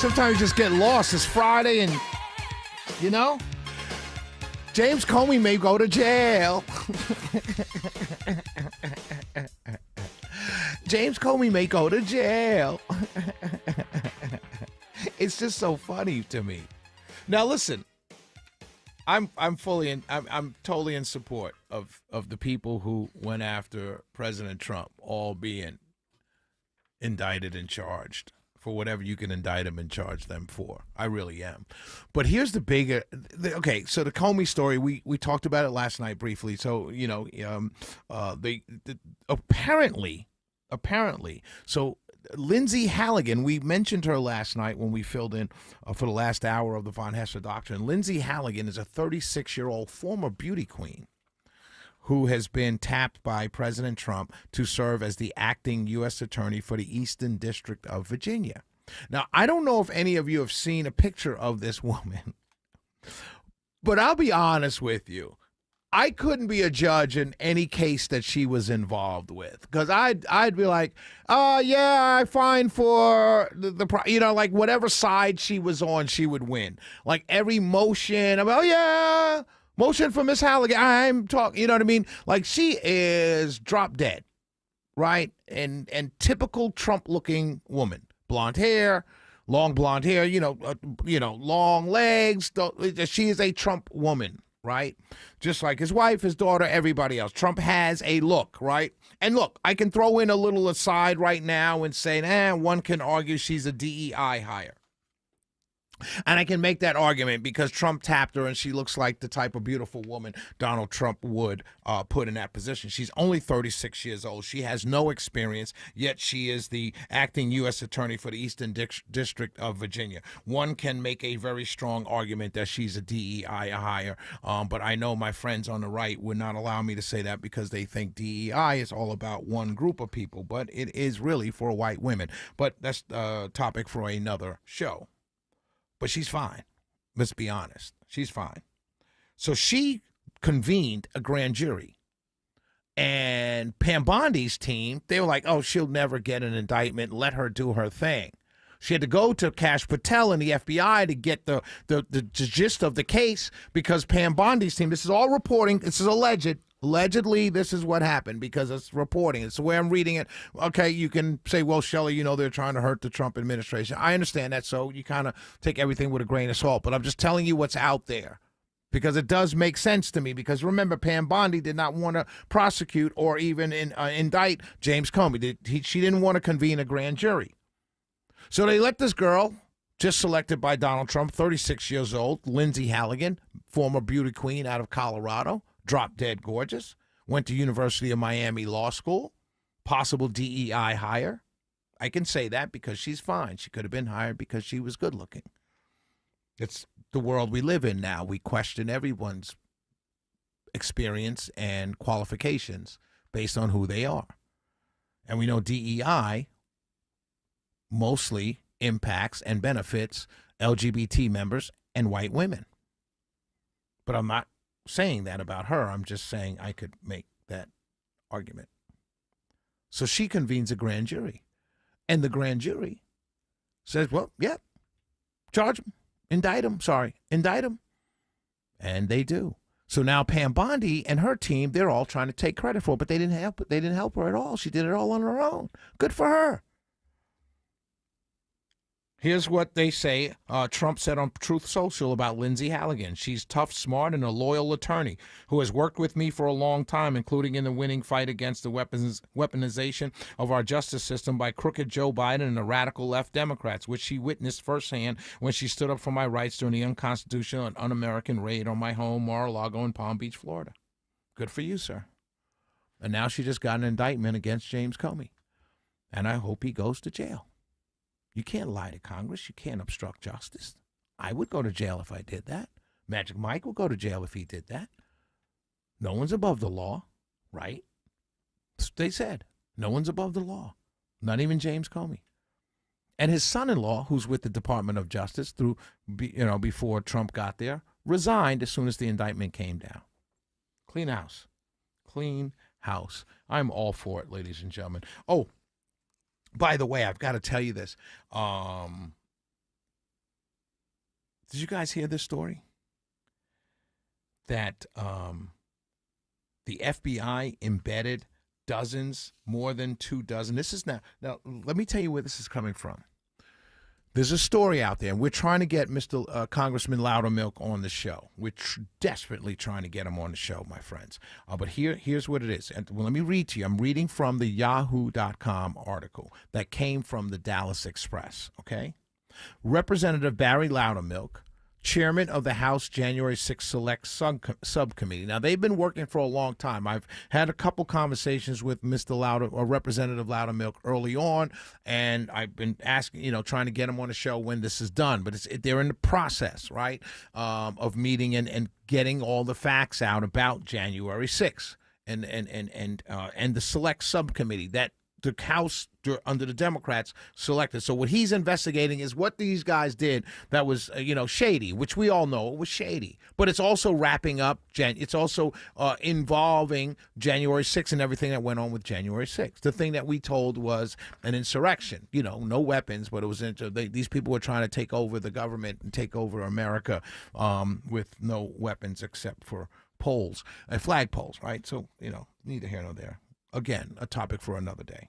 Sometimes you just get lost. It's Friday and, you know, James Comey may go to jail. James Comey may go to jail. It's just so funny to me. Now, listen, I'm totally in support of the people who went after President Trump, all being indicted and charged for whatever you can indict them and charge them for. I really am. But here's the bigger, okay, so the Comey story, we talked about it last night briefly. So, you know, apparently, so Lindsay Halligan, we mentioned her last night when we filled in for the last hour of the Von Hester Doctrine. Lindsay Halligan is a 36-year-old former beauty queen who has been tapped by President Trump to serve as the acting U.S. attorney for the Eastern District of Virginia. Now, I don't know if any of you have seen a picture of this woman, but I'll be honest with you. I couldn't be a judge in any case that she was involved with, because I'd be like, oh, yeah, I find for the you know, like whatever side she was on, she would win. Like every motion, I'm like, oh, yeah. Motion for Miss Halligan. I'm talking, you know what I mean? Like she is drop dead, right? And typical Trump-looking woman, blonde hair, long blonde hair, long legs. She is a Trump woman, right? Just like his wife, his daughter, everybody else. Trump has a look, right? And look, I can throw in a little aside right now and say, one can argue she's a DEI hire. And I can make that argument because Trump tapped her and she looks like the type of beautiful woman Donald Trump would put in that position. She's only 36 years old. She has no experience, yet she is the acting U.S. attorney for the Eastern District of Virginia. One can make a very strong argument that she's a DEI hire, but I know my friends on the right would not allow me to say that because they think DEI is all about one group of people, but it is really for white women. But that's a topic for another show. But she's fine. Let's be honest. She's fine. So she convened a grand jury. And Pam Bondi's team, they were like, oh, she'll never get an indictment. Let her do her thing. She had to go to Kash Patel and the FBI to get the gist of the case because Pam Bondi's team, this is all reporting. This is alleged. Allegedly, this is what happened because it's reporting. It's the way I'm reading it. Okay, you can say, well, Shelley, they're trying to hurt the Trump administration. I understand that, so you kind of take everything with a grain of salt. But I'm just telling you what's out there because it does make sense to me. Because remember, Pam Bondi did not want to prosecute or even indict James Comey. She didn't want to convene a grand jury. So they let this girl, just selected by Donald Trump, 36 years old, Lindsay Halligan, former beauty queen out of Colorado, drop dead gorgeous, went to University of Miami Law School, possible DEI hire. I can say that because she's fine. She could have been hired because she was good looking. It's the world we live in now. We question everyone's experience and qualifications based on who they are. And we know DEI mostly impacts and benefits LGBT members and white women. But I'm not saying that about her. I'm just saying I could make that argument. So she convenes a grand jury. And the grand jury says, well, yeah, charge him, indict him. And they do. So now Pam Bondi and her team, they're all trying to take credit for it, but they didn't help her at all. She did it all on her own. Good for her. Here's what they say Trump said on Truth Social about Lindsay Halligan. She's tough, smart, and a loyal attorney who has worked with me for a long time, including in the winning fight against the weaponization of our justice system by crooked Joe Biden and the radical left Democrats, which she witnessed firsthand when she stood up for my rights during the unconstitutional and un-American raid on my home, Mar-a-Lago in Palm Beach, Florida. Good for you, sir. And now she just got an indictment against James Comey. And I hope he goes to jail. You can't lie to Congress. You can't obstruct justice. I would go to jail if I did that. Magic Mike would go to jail if he did that. No one's above the law, right? They said, no one's above the law, not even James Comey. And his son-in-law, who's with the Department of Justice before Trump got there, resigned as soon as the indictment came down. Clean house. Clean house. I'm all for it, ladies and gentlemen. Oh, by the way, I've got to tell you this. Did you guys hear this story? That the FBI embedded more than 2 dozen. This is now, let me tell you where this is coming from. There's a story out there, and we're trying to get Mr. Congressman Loudermilk on the show. We're desperately trying to get him on the show, my friends. But here's what it is. And let me read to you. I'm reading from the Yahoo.com article that came from the Dallas Express, okay? Representative Barry Loudermilk, chairman of the House January 6th Select Subcommittee. Now, they've been working for a long time. I've had a couple conversations with Representative Loudermilk early on, and I've been asking, trying to get him on the show when this is done. But they're in the process, right, of meeting and getting all the facts out about January 6th and the Select Subcommittee that the House under the Democrats selected. So what he's investigating is what these guys did that was, shady, which we all know it was shady. But it's also wrapping up, it's also involving January 6th and everything that went on with January 6th. The thing that we told was an insurrection, no weapons, but it was these people were trying to take over the government and take over America with no weapons except for poles, flag poles, right? So, neither here nor there. Again, a topic for another day.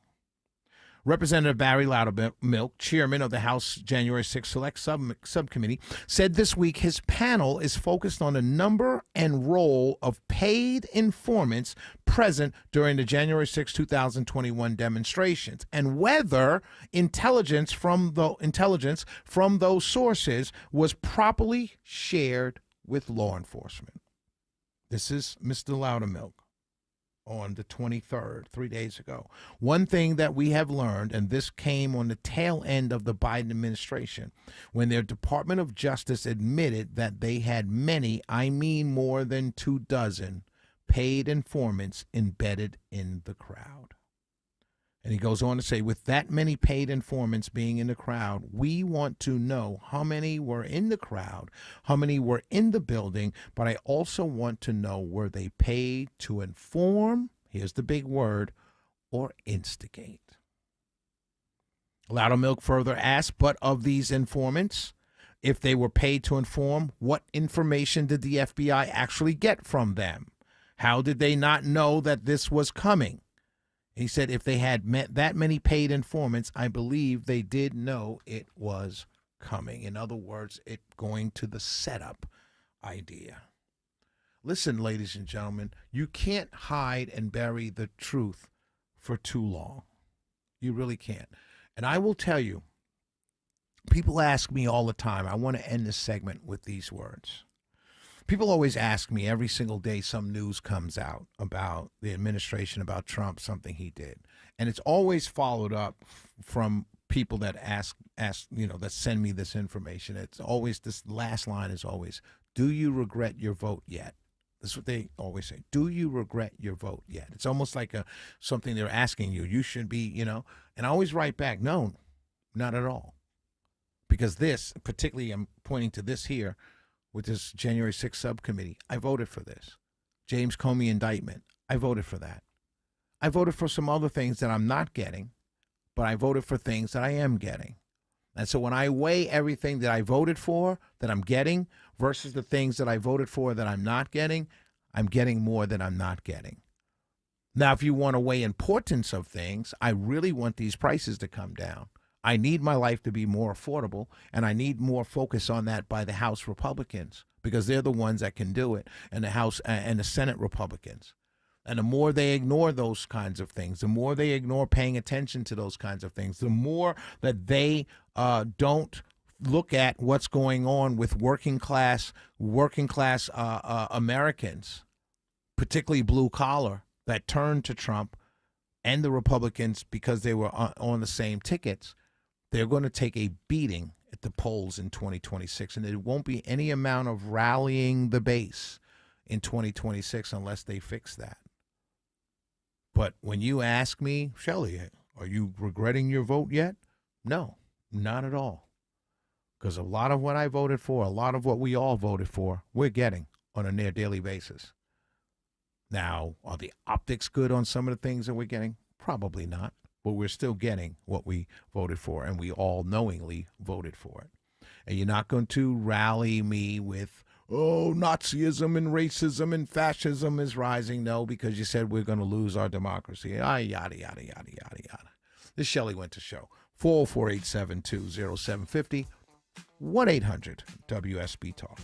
Representative Barry Loudermilk, chairman of the House January 6th Select Subcommittee, said this week his panel is focused on the number and role of paid informants present during the January 6, 2021 demonstrations, and whether intelligence from those sources was properly shared with law enforcement. This is Mr. Loudermilk on the 23rd, 3 days ago. One thing that we have learned, and this came on the tail end of the Biden administration, when their Department of Justice admitted that they had many, I mean more than 2 dozen, paid informants embedded in the crowd. And he goes on to say, with that many paid informants being in the crowd, we want to know how many were in the crowd, how many were in the building, but I also want to know, were they paid to inform, here's the big word, or instigate? Loudermilk further asked, but of these informants, if they were paid to inform, what information did the FBI actually get from them? How did they not know that this was coming? He said if they had met that many paid informants, I believe they did know it was coming. In other words, it going to the setup idea. Listen, ladies and gentlemen, you can't hide and bury the truth for too long. You really can't. And I will tell you, people ask me all the time, I want to end this segment with these words. People always ask me every single day some news comes out about the administration, about Trump, something he did. And it's always followed up from people that ask, that send me this information. It's always, this last line is always, do you regret your vote yet? That's what they always say. Do you regret your vote yet? It's almost like something they're asking you. You should be, and I always write back, no, not at all. Because this, particularly I'm pointing to this here, with this January 6th subcommittee, I voted for this. James Comey indictment, I voted for that. I voted for some other things that I'm not getting, but I voted for things that I am getting. And so when I weigh everything that I voted for, that I'm getting, versus the things that I voted for that I'm getting more than I'm not getting. Now, if you want to weigh importance of things, I really want these prices to come down. I need my life to be more affordable, and I need more focus on that by the House Republicans, because they're the ones that can do it, and the House and the Senate Republicans. And the more they ignore those kinds of things, the more they ignore paying attention to those kinds of things, the more that they don't look at what's going on with working class Americans, particularly blue collar, that turned to Trump and the Republicans because they were on the same tickets. They're going to take a beating at the polls in 2026, and there won't be any amount of rallying the base in 2026 unless they fix that. But when you ask me, Shelley, are you regretting your vote yet? No, not at all. Because a lot of what I voted for, a lot of what we all voted for, we're getting on a near daily basis. Now, are the optics good on some of the things that we're getting? Probably not. But we're still getting what we voted for, and we all knowingly voted for it. And you're not going to rally me with, oh, Nazism and racism and fascism is rising. No, because you said we're going to lose our democracy. Yada, yada, yada, yada, yada. This is Shelley Winter Show. 404-872-0750. 1-800-WSB-TALK.